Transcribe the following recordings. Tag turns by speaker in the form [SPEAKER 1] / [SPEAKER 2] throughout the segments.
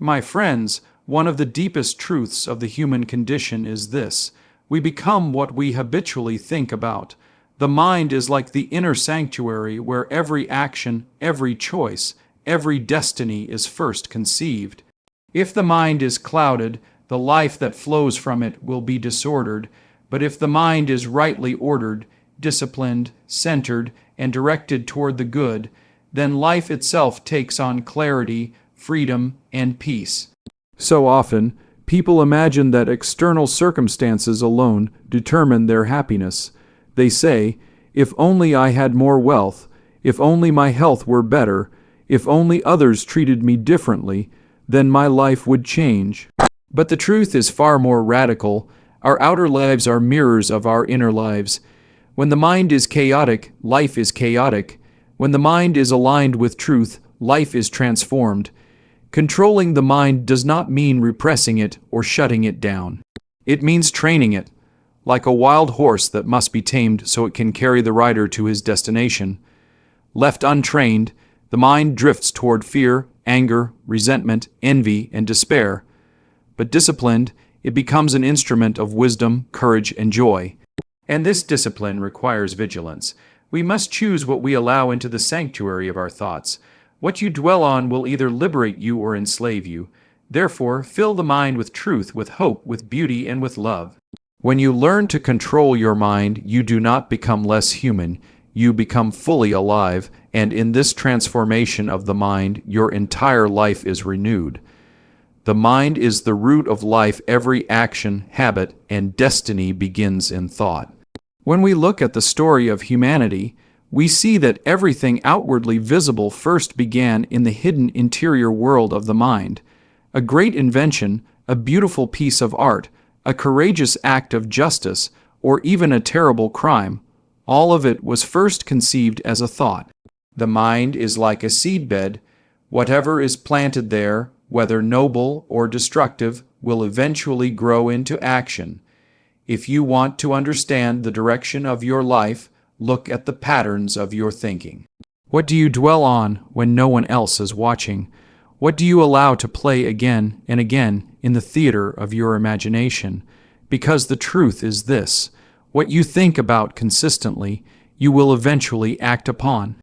[SPEAKER 1] My friends, one of the deepest truths of the human condition is this: we become what we habitually think about. The mind is like the inner sanctuary where every action, every choice, every destiny is first conceived. If the mind is clouded, the life that flows from it will be disordered, but if the mind is rightly ordered, disciplined, centered, and directed toward the good, then life itself takes on clarity, freedom, and peace. So often, people imagine that external circumstances alone determine their happiness. They say, if only I had more wealth, if only my health were better, if only others treated me differently, then my life would change. But the truth is far more radical. Our outer lives are mirrors of our inner lives. When the mind is chaotic, life is chaotic. When the mind is aligned with truth, life is transformed. Controlling the mind does not mean repressing it or shutting it down. It means training it, like a wild horse that must be tamed so it can carry the rider to his destination. Left untrained, the mind drifts toward fear, anger, resentment, envy, and despair. But disciplined, it becomes an instrument of wisdom, courage, and joy. And this discipline requires vigilance. We must choose what we allow into the sanctuary of our thoughts. What you dwell on will either liberate you or enslave you. Therefore, fill the mind with truth, with hope, with beauty, and with love. When you learn to control your mind, you do not become less human. You become fully alive, and in this transformation of the mind, your entire life is renewed. The mind is the root of life. Every action, habit, and destiny begins in thought. When we look at the story of humanity, we see that everything outwardly visible first began in the hidden interior world of the mind. A great invention, a beautiful piece of art, a courageous act of justice, or even a terrible crime, all of it was first conceived as a thought. The mind is like a seedbed. Whatever is planted there, whether noble or destructive, will eventually grow into action. If you want to understand the direction of your life, look at the patterns of your thinking. What do you dwell on when no one else is watching? What do you allow to play again and again in the theater of your imagination? Because the truth is this: what you think about consistently, you will eventually act upon.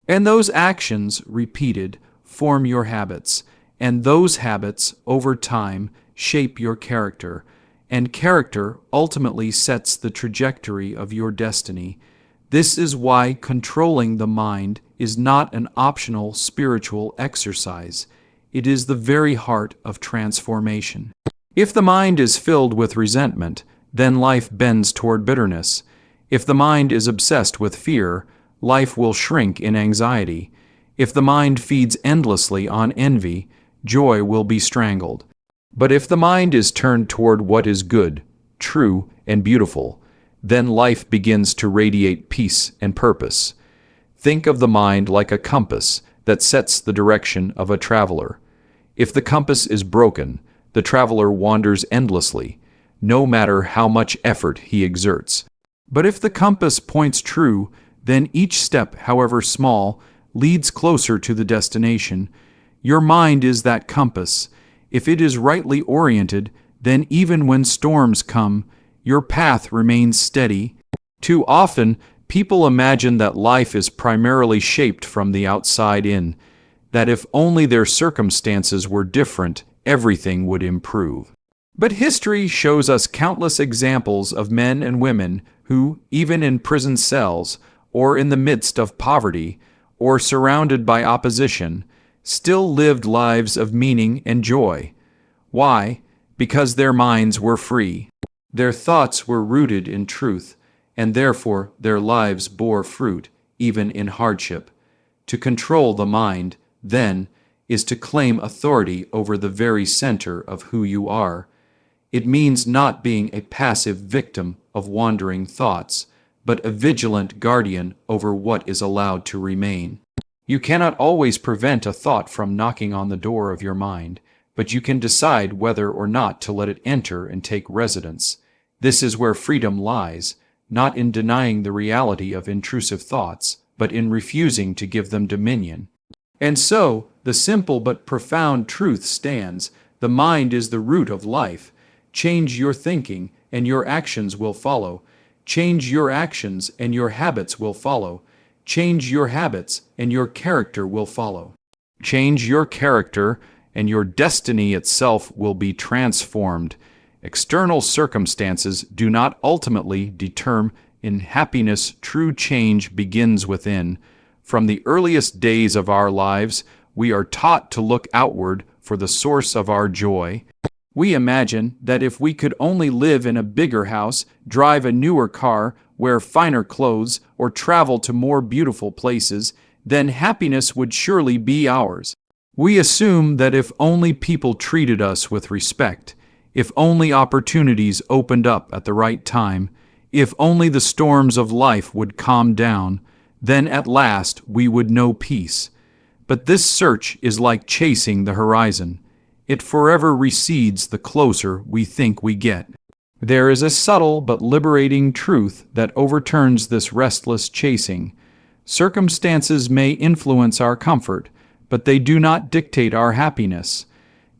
[SPEAKER 1] And those actions, repeated, form your habits. And those habits, over time, shape your character. And character ultimately sets the trajectory of your destiny. This is why controlling the mind is not an optional spiritual exercise. It is the very heart of transformation. If the mind is filled with resentment, then life bends toward bitterness. If the mind is obsessed with fear, life will shrink in anxiety. If the mind feeds endlessly on envy, joy will be strangled. But if the mind is turned toward what is good, true, and beautiful, then life begins to radiate peace and purpose. Think of the mind like a compass that sets the direction of a traveler. If the compass is broken, the traveler wanders endlessly, no matter how much effort he exerts. But if the compass points true, then each step, however small, leads closer to the destination. Your mind is that compass. If it is rightly oriented, then even when storms come, your path remains steady. Too often, people imagine that life is primarily shaped from the outside in, that if only their circumstances were different, everything would improve. But history shows us countless examples of men and women who, even in prison cells, or in the midst of poverty, or surrounded by opposition, still lived lives of meaning and joy. Why? Because their minds were free. Their thoughts were rooted in truth, and therefore their lives bore fruit, even in hardship. To control the mind, then, is to claim authority over the very center of who you are. It means not being a passive victim of wandering thoughts, but a vigilant guardian over what is allowed to remain. You cannot always prevent a thought from knocking on the door of your mind, but you can decide whether or not to let it enter and take residence. This is where freedom lies, not in denying the reality of intrusive thoughts, but in refusing to give them dominion. And so, the simple but profound truth stands: the mind is the root of life. Change your thinking, and your actions will follow. Change your actions, and your habits will follow. Change your habits, and your character will follow. Change your character, and your destiny itself will be transformed. External circumstances do not ultimately determine happiness. True change begins within. From the earliest days of our lives, we are taught to look outward for the source of our joy. We imagine that if we could only live in a bigger house, drive a newer car, wear finer clothes, or travel to more beautiful places, then happiness would surely be ours. We assume that if only people treated us with respect, if only opportunities opened up at the right time, if only the storms of life would calm down, then at last we would know peace. But this search is like chasing the horizon. It forever recedes the closer we think we get. There is a subtle but liberating truth that overturns this restless chasing. Circumstances may influence our comfort, but they do not dictate our happiness.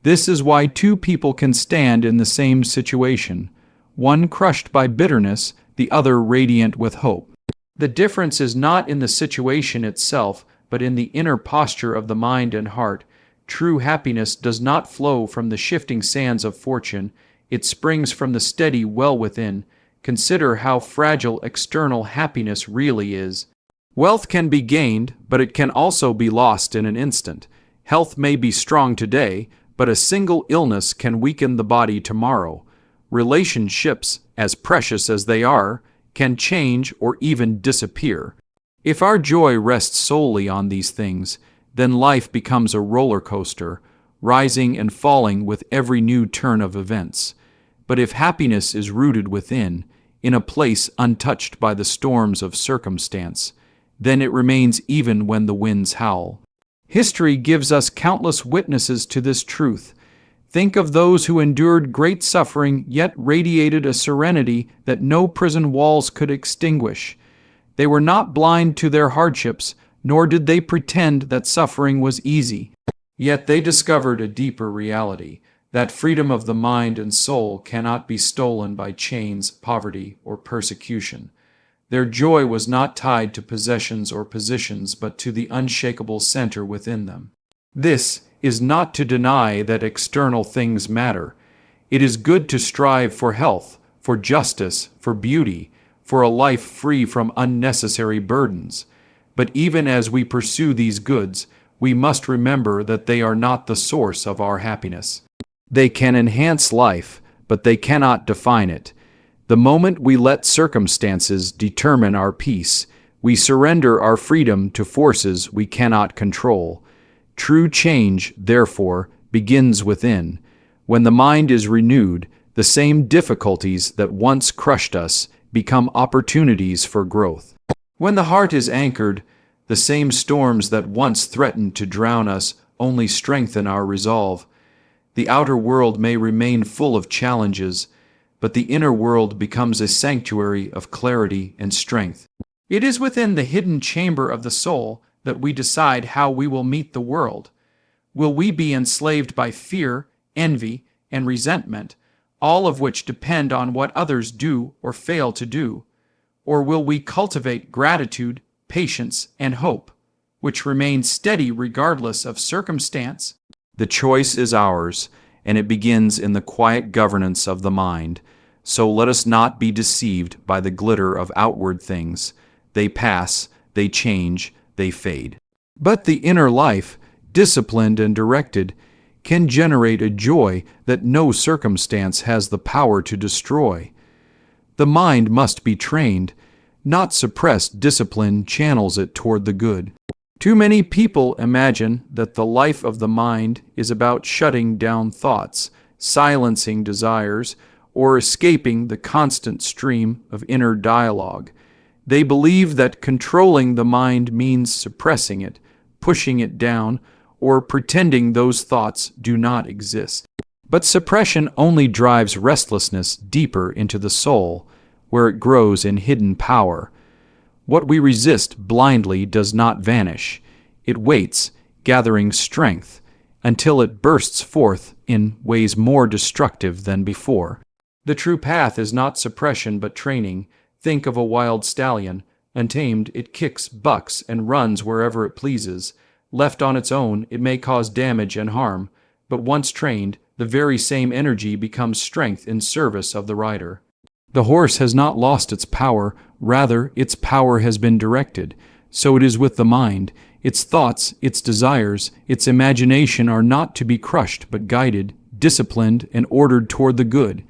[SPEAKER 1] This is why two people can stand in the same situation, one crushed by bitterness, the other radiant with hope. The difference is not in the situation itself, but in the inner posture of the mind and heart. True happiness does not flow from the shifting sands of fortune. It springs from the steady well within. Consider how fragile external happiness really is. Wealth can be gained, but it can also be lost in an instant. Health may be strong today, but a single illness can weaken the body tomorrow. Relationships, as precious as they are, can change or even disappear. If our joy rests solely on these things, then life becomes a roller coaster, rising and falling with every new turn of events. But if happiness is rooted within, in a place untouched by the storms of circumstance, then it remains even when the winds howl. History gives us countless witnesses to this truth. Think of those who endured great suffering yet radiated a serenity that no prison walls could extinguish. They were not blind to their hardships, nor did they pretend that suffering was easy. Yet they discovered a deeper reality, that freedom of the mind and soul cannot be stolen by chains, poverty, or persecution. Their joy was not tied to possessions or positions, but to the unshakable center within them. This is not to deny that external things matter. It is good to strive for health, for justice, for beauty, for a life free from unnecessary burdens. But even as we pursue these goods, we must remember that they are not the source of our happiness. They can enhance life, but they cannot define it. The moment we let circumstances determine our peace, we surrender our freedom to forces we cannot control. True change, therefore, begins within. When the mind is renewed, the same difficulties that once crushed us become opportunities for growth. When the heart is anchored, the same storms that once threatened to drown us only strengthen our resolve. The outer world may remain full of challenges, but the inner world becomes a sanctuary of clarity and strength. It is within the hidden chamber of the soul that we decide how we will meet the world. Will we be enslaved by fear, envy, and resentment, all of which depend on what others do or fail to do? Or will we cultivate gratitude, patience, and hope, which remain steady regardless of circumstance? The choice is ours, and it begins in the quiet governance of the mind. So let us not be deceived by the glitter of outward things. They pass, they change, they fade. But the inner life, disciplined and directed, can generate a joy that no circumstance has the power to destroy. The mind must be trained, not suppressed. Discipline channels it toward the good. Too many people imagine that the life of the mind is about shutting down thoughts, silencing desires, or escaping the constant stream of inner dialogue. They believe that controlling the mind means suppressing it, pushing it down, or pretending those thoughts do not exist. But suppression only drives restlessness deeper into the soul, where it grows in hidden power. What we resist blindly does not vanish. It waits, gathering strength, until it bursts forth in ways more destructive than before. The true path is not suppression but training. Think of a wild stallion. Untamed, it kicks, bucks, and runs wherever it pleases. Left on its own, it may cause damage and harm, but once trained, the very same energy becomes strength in service of the rider. The horse has not lost its power, rather, its power has been directed. So it is with the mind. Its thoughts, its desires, its imagination are not to be crushed but guided, disciplined, and ordered toward the good.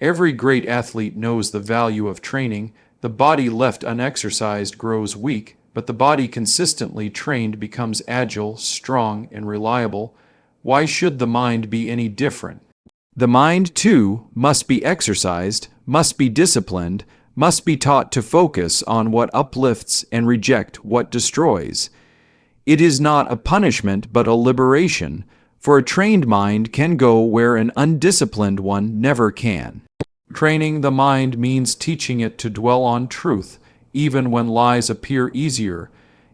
[SPEAKER 1] Every great athlete knows the value of training. The body left unexercised grows weak, but the body consistently trained becomes agile, strong, and reliable. Why should the mind be any different? The mind, too, must be exercised, must be disciplined, must be taught to focus on what uplifts and reject what destroys. It is not a punishment but a liberation, for a trained mind can go where an undisciplined one never can. Training the mind means teaching it to dwell on truth, even when lies appear easier.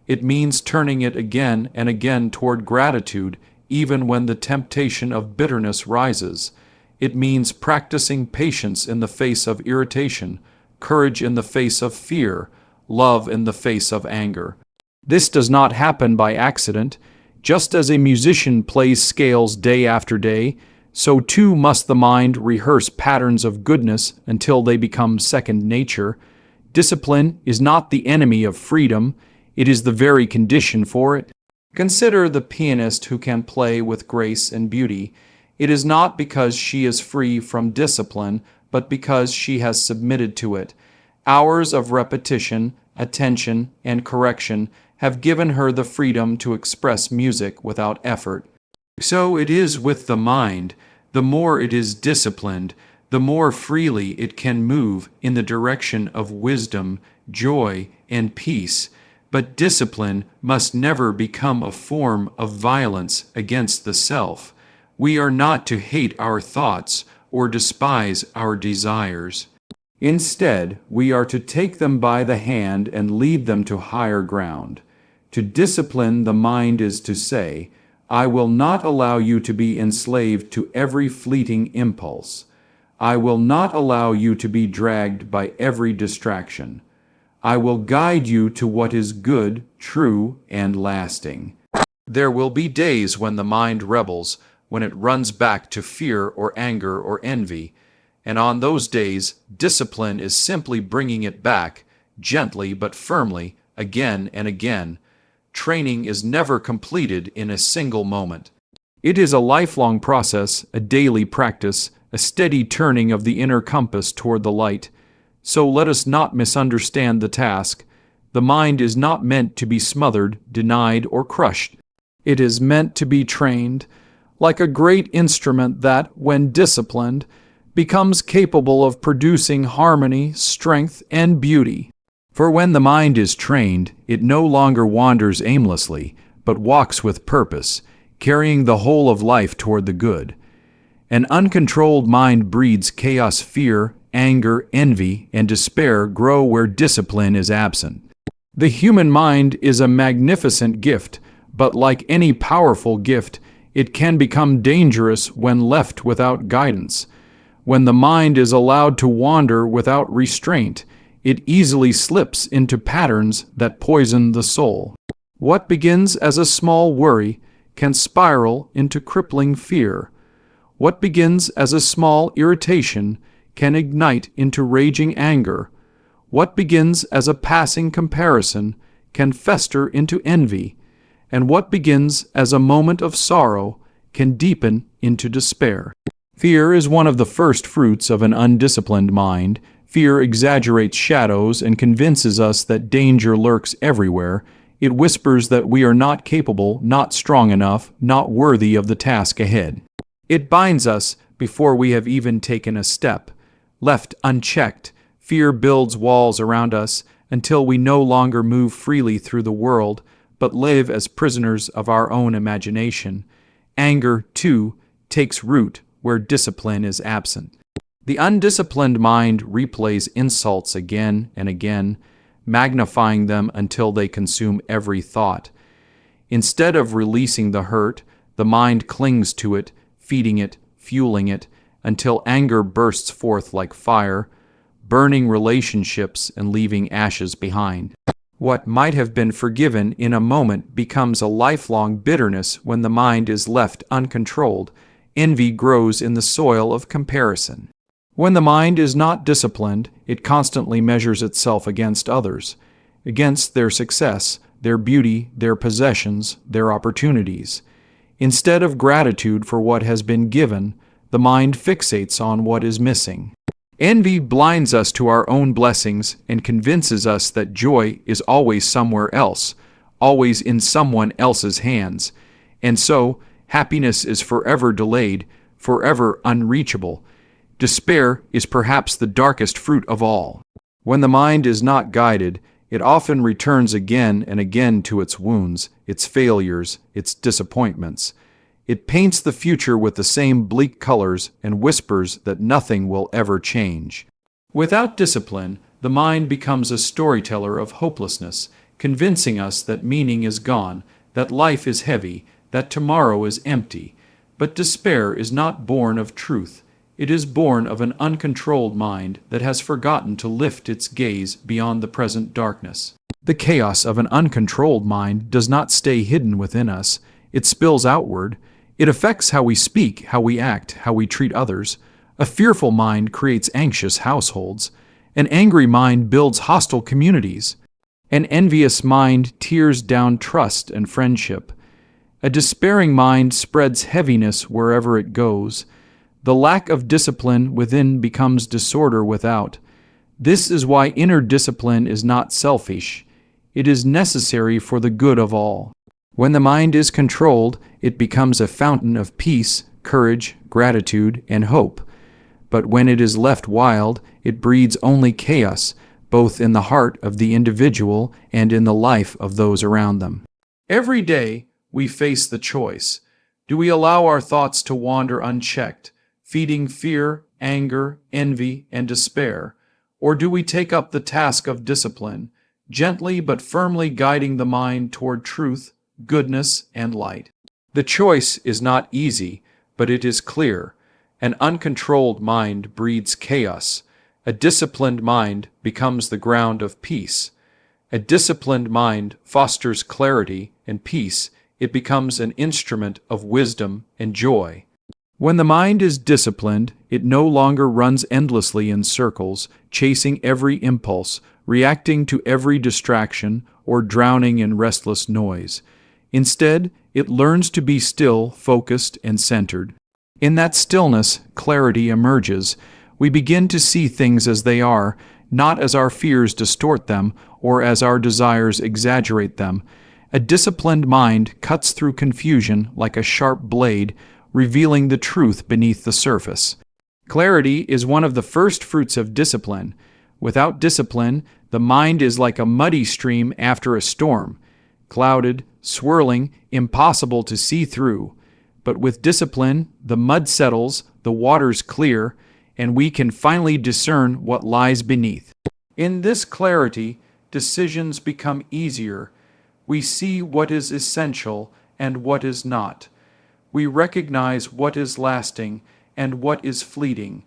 [SPEAKER 1] It means turning it again and again toward gratitude, even when the temptation of bitterness rises. It means practicing patience in the face of irritation, courage in the face of fear, love in the face of anger. This does not happen by accident. Just as a musician plays scales day after day, so too must the mind rehearse patterns of goodness until they become second nature. Discipline is not the enemy of freedom, it is the very condition for it. Consider the pianist who can play with grace and beauty. It is not because she is free from discipline, but because she has submitted to it. Hours of repetition, attention, and correction have given her the freedom to express music without effort. So it is with the mind. The more it is disciplined, the more freely it can move in the direction of wisdom, joy, and peace. But discipline must never become a form of violence against the self. We are not to hate our thoughts or despise our desires. Instead, we are to take them by the hand and lead them to higher ground. To discipline the mind is to say, I will not allow you to be enslaved to every fleeting impulse. I will not allow you to be dragged by every distraction. I will guide you to what is good, true, and lasting. There will be days when the mind rebels, when it runs back to fear or anger or envy, and on those days, discipline is simply bringing it back, gently but firmly, again and again. Training is never completed in a single moment. It is a lifelong process, a daily practice, a steady turning of the inner compass toward the light. So let us not misunderstand the task. The mind is not meant to be smothered, denied, or crushed. It is meant to be trained, like a great instrument that, when disciplined, becomes capable of producing harmony, strength, and beauty. For when the mind is trained, it no longer wanders aimlessly, but walks with purpose, carrying the whole of life toward the good. An uncontrolled mind breeds chaos, fear, anger, envy, and despair grow where discipline is absent. The human mind is a magnificent gift, but like any powerful gift, it can become dangerous when left without guidance. When the mind is allowed to wander without restraint, it easily slips into patterns that poison the soul. What begins as a small worry can spiral into crippling fear. What begins as a small irritation can ignite into raging anger. What begins as a passing comparison can fester into envy. And what begins as a moment of sorrow can deepen into despair. Fear is one of the first fruits of an undisciplined mind. Fear exaggerates shadows and convinces us that danger lurks everywhere. It whispers that we are not capable, not strong enough, not worthy of the task ahead. It binds us before we have even taken a step. Left unchecked, fear builds walls around us until we no longer move freely through the world, but live as prisoners of our own imagination. Anger, too, takes root where discipline is absent. The undisciplined mind replays insults again and again, magnifying them until they consume every thought. Instead of releasing the hurt, the mind clings to it, feeding it, fueling it, until anger bursts forth like fire, burning relationships and leaving ashes behind. What might have been forgiven in a moment becomes a lifelong bitterness when the mind is left uncontrolled. Envy grows in the soil of comparison. When the mind is not disciplined, it constantly measures itself against others, against their success, their beauty, their possessions, their opportunities. Instead of gratitude for what has been given, the mind fixates on what is missing. Envy blinds us to our own blessings and convinces us that joy is always somewhere else, always in someone else's hands. And so, happiness is forever delayed, forever unreachable. Despair is perhaps the darkest fruit of all. When the mind is not guided, it often returns again and again to its wounds, its failures, its disappointments. It paints the future with the same bleak colors and whispers that nothing will ever change. Without discipline, the mind becomes a storyteller of hopelessness, convincing us that meaning is gone, that life is heavy, that tomorrow is empty. But despair is not born of truth. It is born of an uncontrolled mind that has forgotten to lift its gaze beyond the present darkness. The chaos of an uncontrolled mind does not stay hidden within us. It spills outward. It affects how we speak, how we act, how we treat others. A fearful mind creates anxious households. An angry mind builds hostile communities. An envious mind tears down trust and friendship. A despairing mind spreads heaviness wherever it goes. The lack of discipline within becomes disorder without. This is why inner discipline is not selfish. It is necessary for the good of all. When the mind is controlled, it becomes a fountain of peace, courage, gratitude, and hope. But when it is left wild, it breeds only chaos, both in the heart of the individual and in the life of those around them. Every day, we face the choice. Do we allow our thoughts to wander unchecked, feeding fear, anger, envy, and despair? Or do we take up the task of discipline, gently but firmly guiding the mind toward truth, goodness, and light? The choice is not easy, but it is clear. An uncontrolled mind breeds chaos. A disciplined mind becomes the ground of peace. A disciplined mind fosters clarity and peace. It becomes an instrument of wisdom and joy. When the mind is disciplined, it no longer runs endlessly in circles, chasing every impulse, reacting to every distraction, or drowning in restless noise. Instead, it learns to be still, focused, and centered. In that stillness, clarity emerges. We begin to see things as they are, not as our fears distort them or as our desires exaggerate them. A disciplined mind cuts through confusion like a sharp blade, revealing the truth beneath the surface. Clarity is one of the first fruits of discipline. Without discipline, the mind is like a muddy stream after a storm, clouded, swirling, impossible to see through. But with discipline, the mud settles, the waters clear, and we can finally discern what lies beneath. In this clarity, decisions become easier. We see what is essential and what is not. We recognize what is lasting and what is fleeting.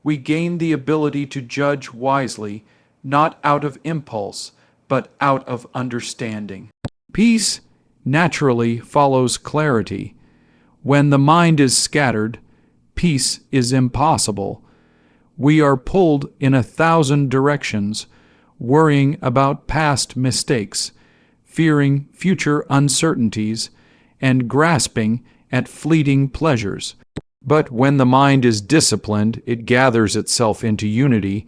[SPEAKER 1] We gain the ability to judge wisely, not out of impulse, but out of understanding. Peace naturally follows clarity. When the mind is scattered, peace is impossible. We are pulled in 1,000 directions, worrying about past mistakes, fearing future uncertainties, and grasping at fleeting pleasures. But when the mind is disciplined, it gathers itself into unity.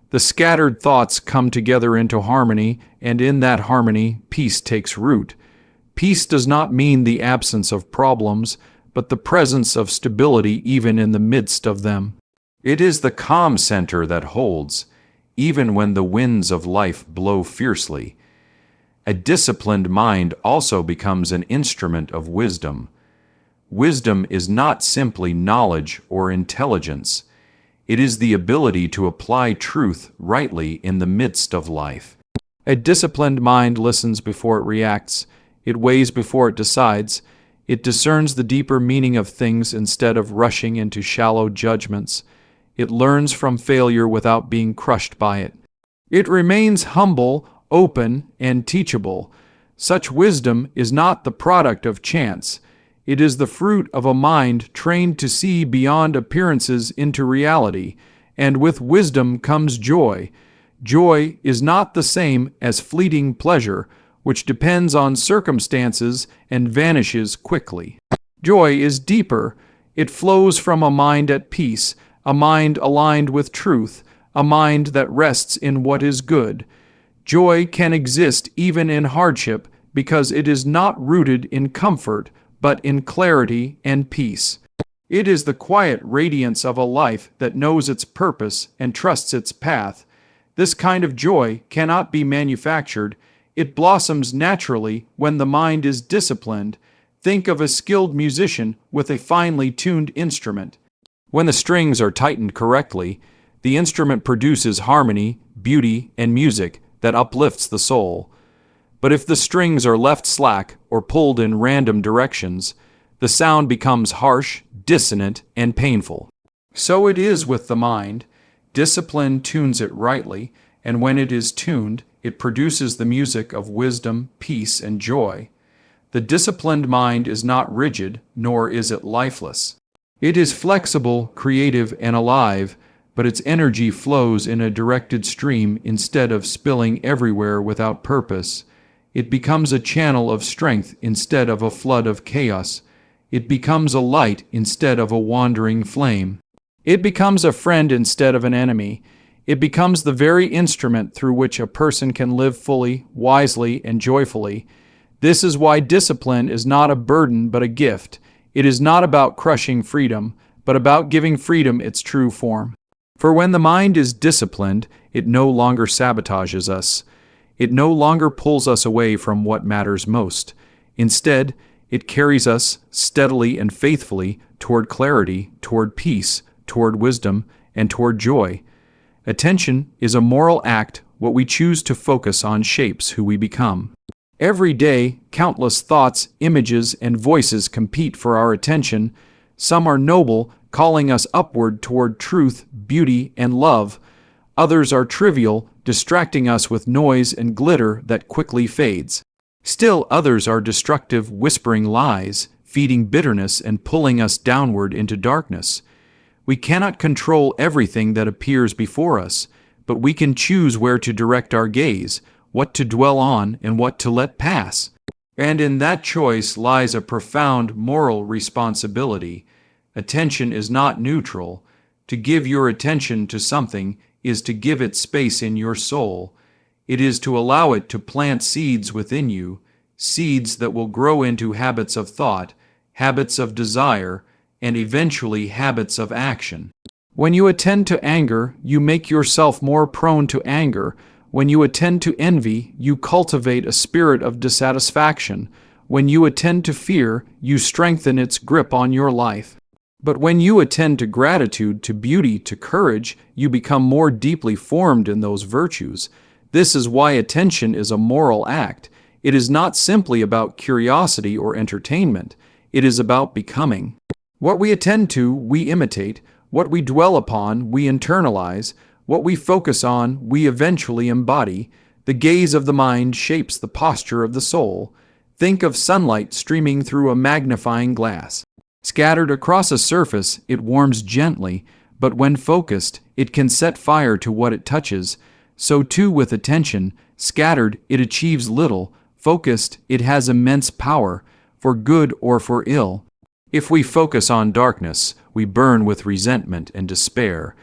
[SPEAKER 1] The scattered thoughts come together into harmony, and in that harmony, peace takes root. Peace does not mean the absence of problems, but the presence of stability even in the midst of them. It is the calm center that holds, even when the winds of life blow fiercely. A disciplined mind also becomes an instrument of wisdom. Wisdom is not simply knowledge or intelligence. It is the ability to apply truth rightly in the midst of life. A disciplined mind listens before it reacts. It weighs before it decides. It discerns the deeper meaning of things instead of rushing into shallow judgments. It learns from failure without being crushed by it. It remains humble, open, and teachable. Such wisdom is not the product of chance. It is the fruit of a mind trained to see beyond appearances into reality, and with wisdom comes joy. Joy is not the same as fleeting pleasure, which depends on circumstances and vanishes quickly. Joy is deeper. It flows from a mind at peace, a mind aligned with truth, a mind that rests in what is good. Joy can exist even in hardship because it is not rooted in comfort, but in clarity and peace. It is the quiet radiance of a life that knows its purpose and trusts its path. This kind of joy cannot be manufactured. It blossoms naturally when the mind is disciplined. Think of a skilled musician with a finely tuned instrument. When the strings are tightened correctly, the instrument produces harmony, beauty, and music that uplifts the soul. But if the strings are left slack or pulled in random directions, the sound becomes harsh, dissonant, and painful. So it is with the mind. Discipline tunes it rightly, and when it is tuned, it produces the music of wisdom, peace, and joy. The disciplined mind is not rigid, nor is it lifeless. It is flexible, creative, and alive, but its energy flows in a directed stream instead of spilling everywhere without purpose. It becomes a channel of strength instead of a flood of chaos. It becomes a light instead of a wandering flame. It becomes a friend instead of an enemy. It becomes the very instrument through which a person can live fully, wisely, and joyfully. This is why discipline is not a burden but a gift. It is not about crushing freedom, but about giving freedom its true form. For when the mind is disciplined, it no longer sabotages us. It no longer pulls us away from what matters most. Instead, it carries us steadily and faithfully toward clarity, toward peace, toward wisdom, and toward joy. Attention is a moral act. What we choose to focus on shapes who we become. Every day, countless thoughts, images, and voices compete for our attention. Some are noble, calling us upward toward truth, beauty, and love. Others are trivial, distracting us with noise and glitter that quickly fades. Still others are destructive, whispering lies, feeding bitterness and pulling us downward into darkness. We cannot control everything that appears before us, but we can choose where to direct our gaze, what to dwell on, and what to let pass. And in that choice lies a profound moral responsibility. Attention is not neutral. To give your attention to something is to give it space in your soul. It is to allow it to plant seeds within you, seeds that will grow into habits of thought, habits of desire, and eventually habits of action. When you attend to anger, you make yourself more prone to anger. When you attend to envy, you cultivate a spirit of dissatisfaction. When you attend to fear, you strengthen its grip on your life. But when you attend to gratitude, to beauty, to courage, you become more deeply formed in those virtues. This is why attention is a moral act. It is not simply about curiosity or entertainment. It is about becoming. What we attend to, we imitate. What we dwell upon, we internalize. What we focus on, we eventually embody. The gaze of the mind shapes the posture of the soul. Think of sunlight streaming through a magnifying glass. Scattered across a surface, it warms gently, but when focused, it can set fire to what it touches. So too with attention. Scattered, it achieves little. Focused, it has immense power, for good or for ill. If we focus on darkness, we burn with resentment and despair.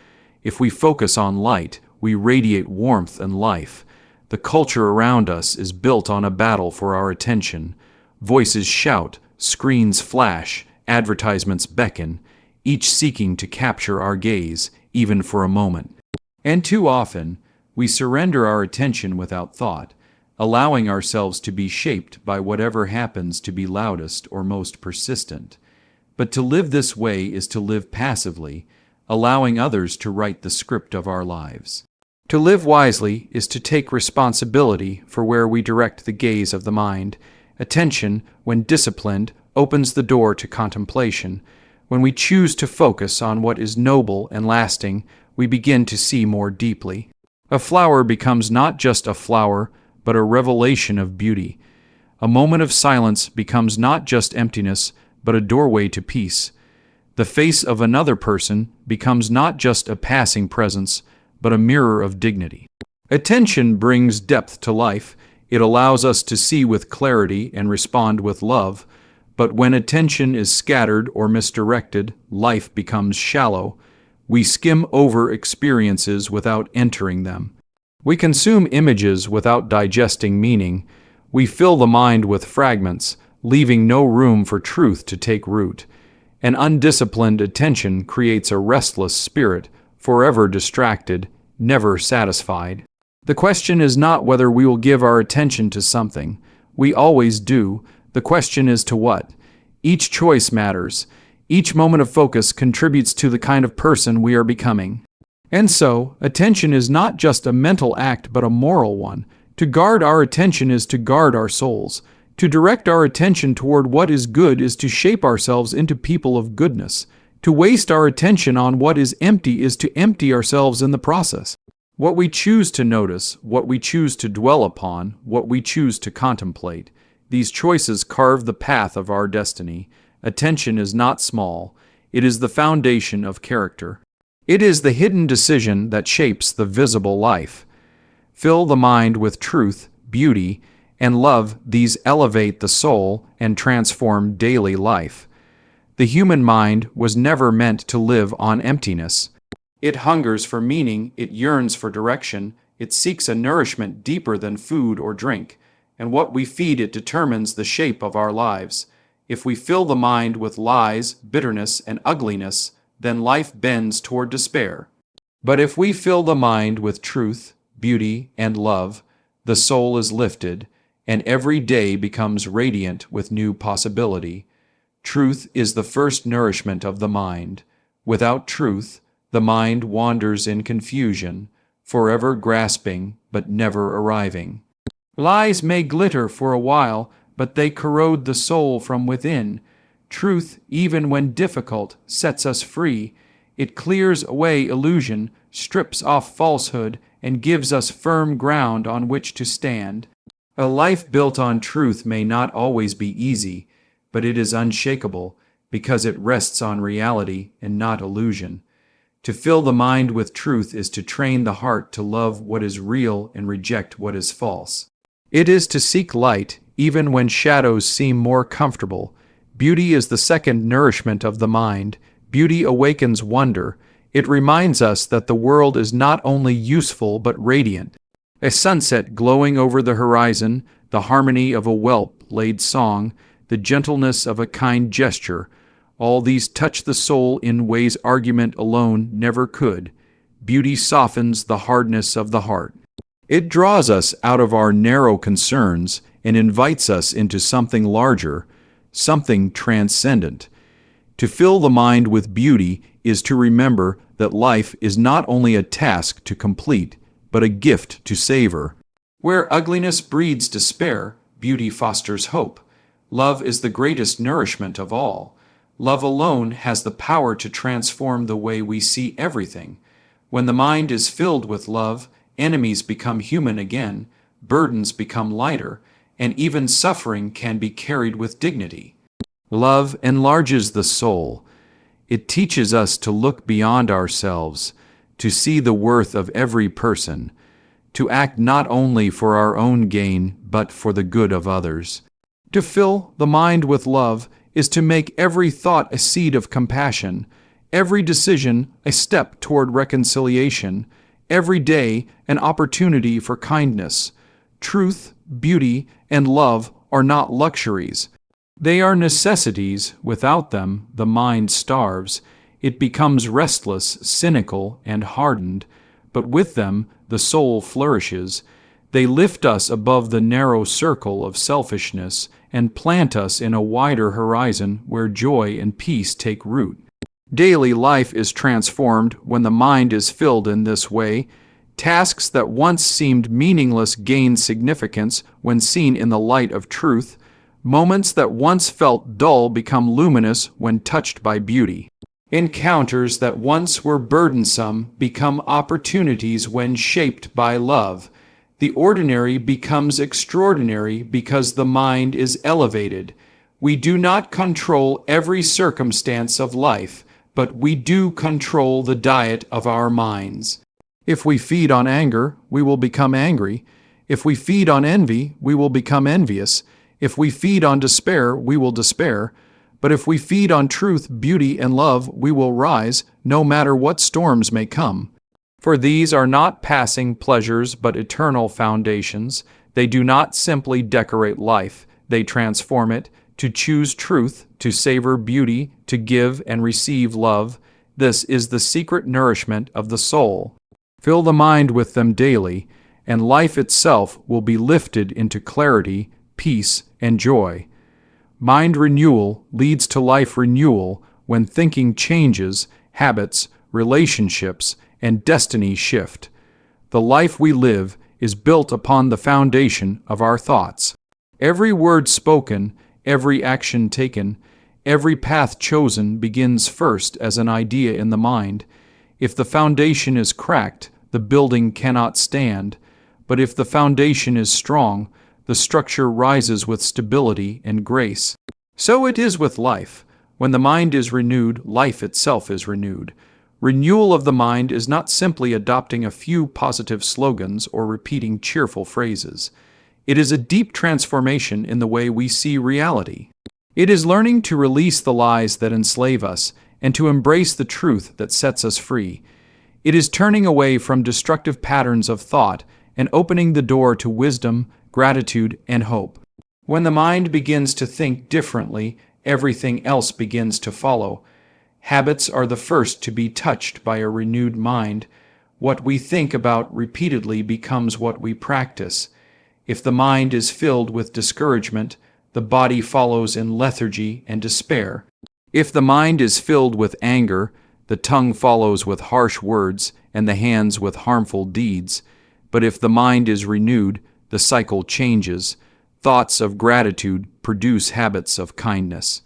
[SPEAKER 1] If we focus on light, we radiate warmth and life. The culture around us is built on a battle for our attention. Voices shout, screens flash, advertisements beckon, each seeking to capture our gaze, even for a moment. And too often, we surrender our attention without thought, allowing ourselves to be shaped by whatever happens to be loudest or most persistent. But to live this way is to live passively, allowing others to write the script of our lives. To live wisely is to take responsibility for where we direct the gaze of the mind, Attention, when disciplined, opens the door to contemplation. When we choose to focus on what is noble and lasting, we begin to see more deeply. A flower becomes not just a flower, but a revelation of beauty. A moment of silence becomes not just emptiness, but a doorway to peace. The face of another person becomes not just a passing presence, but a mirror of dignity. Attention brings depth to life. It allows us to see with clarity and respond with love. But when attention is scattered or misdirected, life becomes shallow. We skim over experiences without entering them. We consume images without digesting meaning. We fill the mind with fragments, leaving no room for truth to take root. An undisciplined attention creates a restless spirit, forever distracted, never satisfied. The question is not whether we will give our attention to something. We always do. The question is to what. Each choice matters. Each moment of focus contributes to the kind of person we are becoming. And so, attention is not just a mental act but a moral one. To guard our attention is to guard our souls. To direct our attention toward what is good is to shape ourselves into people of goodness. To waste our attention on what is empty is to empty ourselves in the process. What we choose to notice, what we choose to dwell upon, what we choose to contemplate, these choices carve the path of our destiny. Attention is not small. It is the foundation of character. It is the hidden decision that shapes the visible life. Fill the mind with truth, beauty, and love. These elevate the soul and transform daily life. The human mind was never meant to live on emptiness. It hungers for meaning, it yearns for direction, it seeks a nourishment deeper than food or drink, and what we feed it determines the shape of our lives. If we fill the mind with lies, bitterness, and ugliness, then life bends toward despair. But if we fill the mind with truth, beauty, and love, the soul is lifted, and every day becomes radiant with new possibility. Truth is the first nourishment of the mind. Without truth, the mind wanders in confusion, forever grasping but never arriving. Lies may glitter for a while, but they corrode the soul from within. Truth, even when difficult, sets us free. It clears away illusion, strips off falsehood, and gives us firm ground on which to stand. A life built on truth may not always be easy, but it is unshakable because it rests on reality and not illusion. To fill the mind with truth is to train the heart to love what is real and reject what is false. It is to seek light even when shadows seem more comfortable. Beauty is the second nourishment of the mind. Beauty awakens wonder. It reminds us that the world is not only useful but radiant. A sunset glowing over the horizon, the harmony of a whelp-laid song, the gentleness of a kind gesture, all these touch the soul in ways argument alone never could. Beauty softens the hardness of the heart. It draws us out of our narrow concerns and invites us into something larger, something transcendent. To fill the mind with beauty is to remember that life is not only a task to complete, but a gift to savor. Where ugliness breeds despair, beauty fosters hope. Love is the greatest nourishment of all. Love alone has the power to transform the way we see everything. When the mind is filled with love, enemies become human again, burdens become lighter, and even suffering can be carried with dignity. Love enlarges the soul. It teaches us to look beyond ourselves, to see the worth of every person, to act not only for our own gain, but for the good of others. To fill the mind with love is to make every thought a seed of compassion, every decision a step toward reconciliation, every day an opportunity for kindness. Truth, beauty, and love are not luxuries. They are necessities. Without them, the mind starves. It becomes restless, cynical, and hardened. But with them, the soul flourishes. They lift us above the narrow circle of selfishness and plant us in a wider horizon where joy and peace take root. Daily life is transformed when the mind is filled in this way. Tasks that once seemed meaningless gain significance when seen in the light of truth. Moments that once felt dull become luminous when touched by beauty. Encounters that once were burdensome become opportunities when shaped by love. The ordinary becomes extraordinary because the mind is elevated. We do not control every circumstance of life, but we do control the diet of our minds. If we feed on anger, we will become angry. If we feed on envy, we will become envious. If we feed on despair, we will despair. But if we feed on truth, beauty, and love, we will rise, no matter what storms may come. For these are not passing pleasures, but eternal foundations. They do not simply decorate life, they transform it. To choose truth, to savor beauty, to give and receive love, this is the secret nourishment of the soul. Fill the mind with them daily, and life itself will be lifted into clarity, peace, and joy. Mind renewal leads to life renewal when thinking changes, habits, relationships, and destiny shift. The life we live is built upon the foundation of our thoughts. Every word spoken, every action taken, every path chosen begins first as an idea in the mind. If the foundation is cracked, the building cannot stand. But if the foundation is strong, the structure rises with stability and grace. So it is with life. When the mind is renewed, life itself is renewed. Renewal of the mind is not simply adopting a few positive slogans or repeating cheerful phrases. It is a deep transformation in the way we see reality. It is learning to release the lies that enslave us and to embrace the truth that sets us free. It is turning away from destructive patterns of thought and opening the door to wisdom, gratitude, and hope. When the mind begins to think differently, everything else begins to follow. Habits are the first to be touched by a renewed mind. What we think about repeatedly becomes what we practice. If the mind is filled with discouragement, the body follows in lethargy and despair. If the mind is filled with anger, the tongue follows with harsh words and the hands with harmful deeds. But if the mind is renewed, the cycle changes. Thoughts of gratitude produce habits of kindness.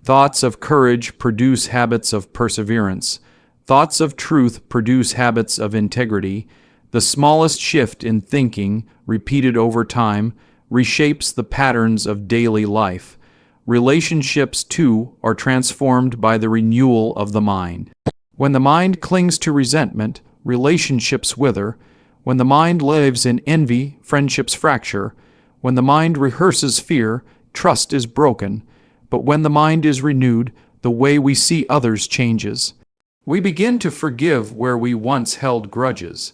[SPEAKER 1] Thoughts of courage produce habits of perseverance. Thoughts of truth produce habits of integrity. The smallest shift in thinking, repeated over time, reshapes the patterns of daily life. Relationships, too, are transformed by the renewal of the mind. When the mind clings to resentment, relationships wither. When the mind lives in envy, friendships fracture. When the mind rehearses fear, trust is broken. But when the mind is renewed, the way we see others changes. We begin to forgive where we once held grudges.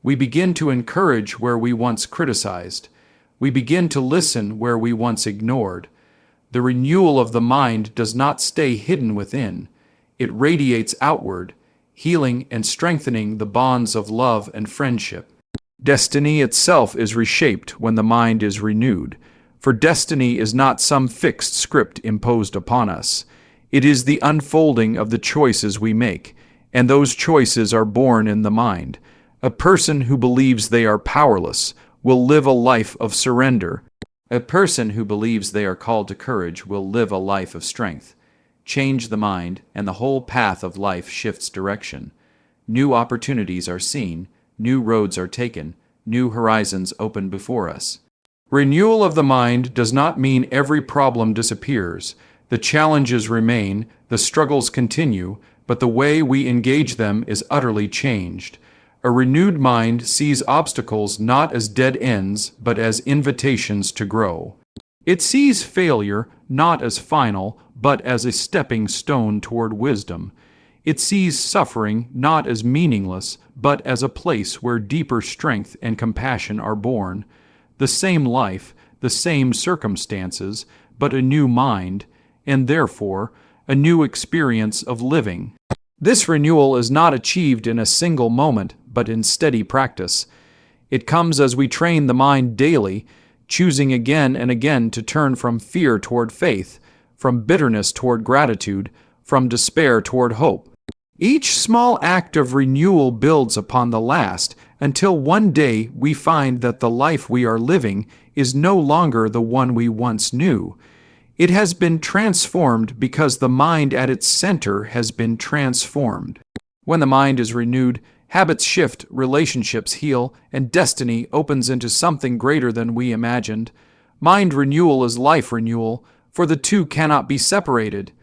[SPEAKER 1] We begin to encourage where we once criticized. We begin to listen where we once ignored. The renewal of the mind does not stay hidden within. It radiates outward, healing and strengthening the bonds of love and friendship. Destiny itself is reshaped when the mind is renewed, for destiny is not some fixed script imposed upon us. It is the unfolding of the choices we make, and those choices are born in the mind. A person who believes they are powerless will live a life of surrender. A person who believes they are called to courage will live a life of strength. Change the mind, and the whole path of life shifts direction. New opportunities are seen, new roads are taken, new horizons open before us. Renewal of the mind does not mean every problem disappears. The challenges remain, the struggles continue, but the way we engage them is utterly changed. A renewed mind sees obstacles not as dead ends, but as invitations to grow. It sees failure not as final, but as a stepping stone toward wisdom. It sees suffering not as meaningless, but as a place where deeper strength and compassion are born. The same life, the same circumstances, but a new mind, and therefore a new experience of living. This renewal is not achieved in a single moment, but in steady practice. It comes as we train the mind daily, choosing again and again to turn from fear toward faith, from bitterness toward gratitude, from despair toward hope. Each small act of renewal builds upon the last, until one day we find that the life we are living is no longer the one we once knew. It has been transformed because the mind at its center has been transformed. When the mind is renewed, habits shift, relationships heal, and destiny opens into something greater than we imagined. Mind renewal is life renewal, for the two cannot be separated.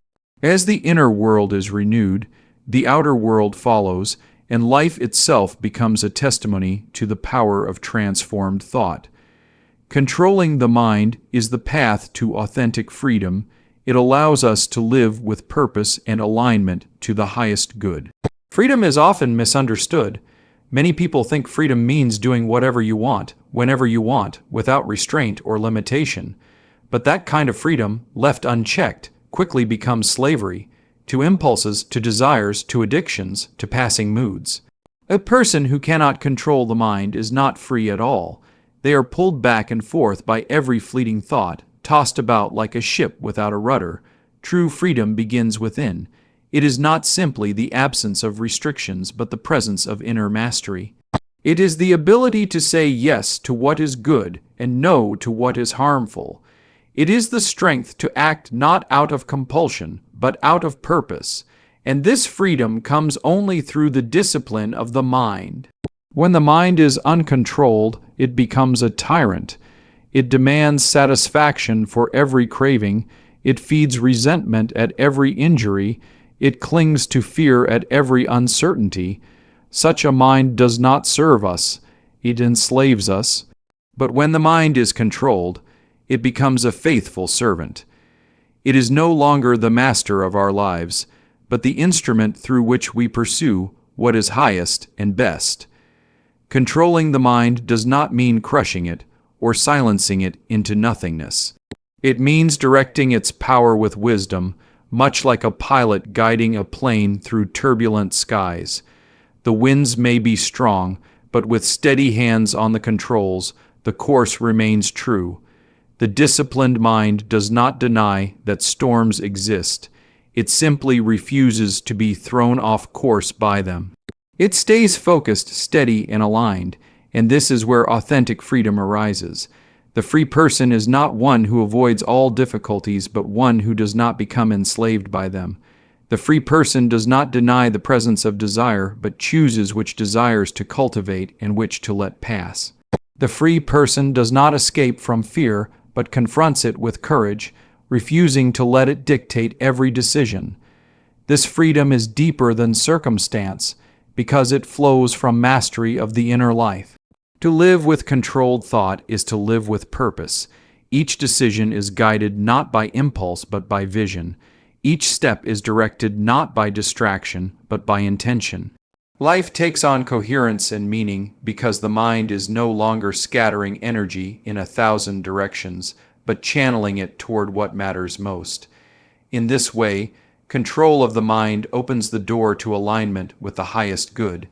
[SPEAKER 1] As the inner world is renewed, the outer world follows, and life itself becomes a testimony to the power of transformed thought. Controlling the mind is the path to authentic freedom. It allows us to live with purpose and alignment to the highest good. Freedom is often misunderstood. Many people think freedom means doing whatever you want, whenever you want, without restraint or limitation. But that kind of freedom, left unchecked, quickly becomes slavery, to impulses, to desires, to addictions, to passing moods. A person who cannot control the mind is not free at all. They are pulled back and forth by every fleeting thought, tossed about like a ship without a rudder. True freedom begins within. It is not simply the absence of restrictions, but the presence of inner mastery. It is the ability to say yes to what is good and no to what is harmful. It is the strength to act not out of compulsion, but out of purpose. And this freedom comes only through the discipline of the mind. When the mind is uncontrolled, it becomes a tyrant. It demands satisfaction for every craving. It feeds resentment at every injury. It clings to fear at every uncertainty. Such a mind does not serve us. It enslaves us. But when the mind is controlled, it becomes a faithful servant. It is no longer the master of our lives, but the instrument through which we pursue what is highest and best. Controlling the mind does not mean crushing it or silencing it into nothingness. It means directing its power with wisdom, much like a pilot guiding a plane through turbulent skies. The winds may be strong, but with steady hands on the controls, the course remains true. The disciplined mind does not deny that storms exist. It simply refuses to be thrown off course by them. It stays focused, steady, and aligned, and this is where authentic freedom arises. The free person is not one who avoids all difficulties, but one who does not become enslaved by them. The free person does not deny the presence of desire, but chooses which desires to cultivate and which to let pass. The free person does not escape from fear, but confronts it with courage, refusing to let it dictate every decision. This freedom is deeper than circumstance, because it flows from mastery of the inner life. To live with controlled thought is to live with purpose. Each decision is guided not by impulse but by vision. Each step is directed not by distraction but by intention. Life takes on coherence and meaning because the mind is no longer scattering energy in 1,000 directions, but channeling it toward what matters most. In this way, control of the mind opens the door to alignment with the highest good.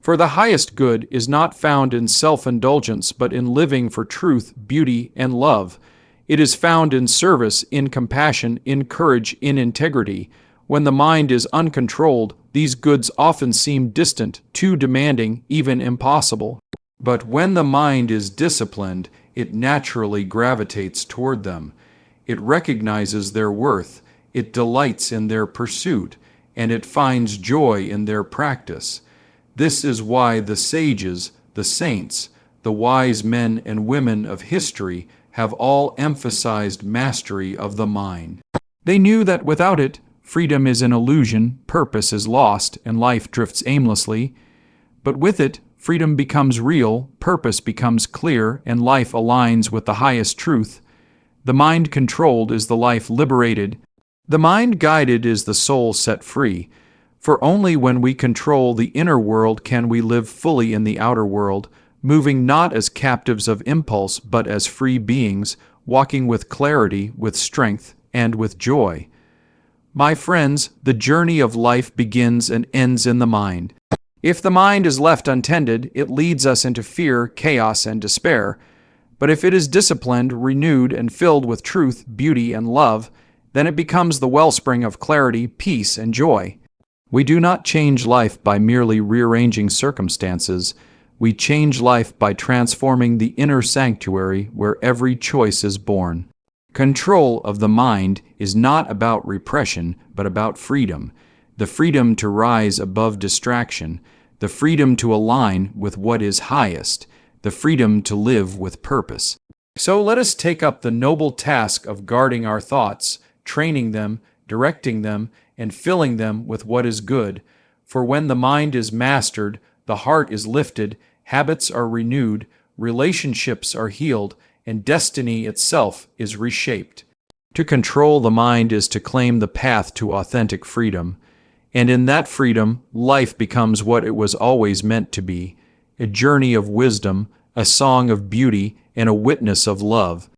[SPEAKER 1] For the highest good is not found in self-indulgence, but in living for truth, beauty, and love. It is found in service, in compassion, in courage, in integrity. When the mind is uncontrolled, these goods often seem distant, too demanding, even impossible. But when the mind is disciplined, it naturally gravitates toward them. It recognizes their worth, it delights in their pursuit, and it finds joy in their practice. This is why the sages, the saints, the wise men and women of history have all emphasized mastery of the mind. They knew that without it, freedom is an illusion, purpose is lost, and life drifts aimlessly. But with it, freedom becomes real, purpose becomes clear, and life aligns with the highest truth. The mind controlled is the life liberated. The mind guided is the soul set free. For only when we control the inner world can we live fully in the outer world, moving not as captives of impulse, but as free beings, walking with clarity, with strength, and with joy. My friends, the journey of life begins and ends in the mind. If the mind is left untended, it leads us into fear, chaos, and despair. But if it is disciplined, renewed, and filled with truth, beauty, and love, then it becomes the wellspring of clarity, peace, and joy. We do not change life by merely rearranging circumstances. We change life by transforming the inner sanctuary where every choice is born. Control of the mind is not about repression, but about freedom. The freedom to rise above distraction, the freedom to align with what is highest, the freedom to live with purpose. So let us take up the noble task of guarding our thoughts, training them, directing them, and filling them with what is good. For when the mind is mastered, the heart is lifted, habits are renewed, relationships are healed, and destiny itself is reshaped. To control the mind is to claim the path to authentic freedom, and in that freedom, life becomes what it was always meant to be, a journey of wisdom, a song of beauty, and a witness of love.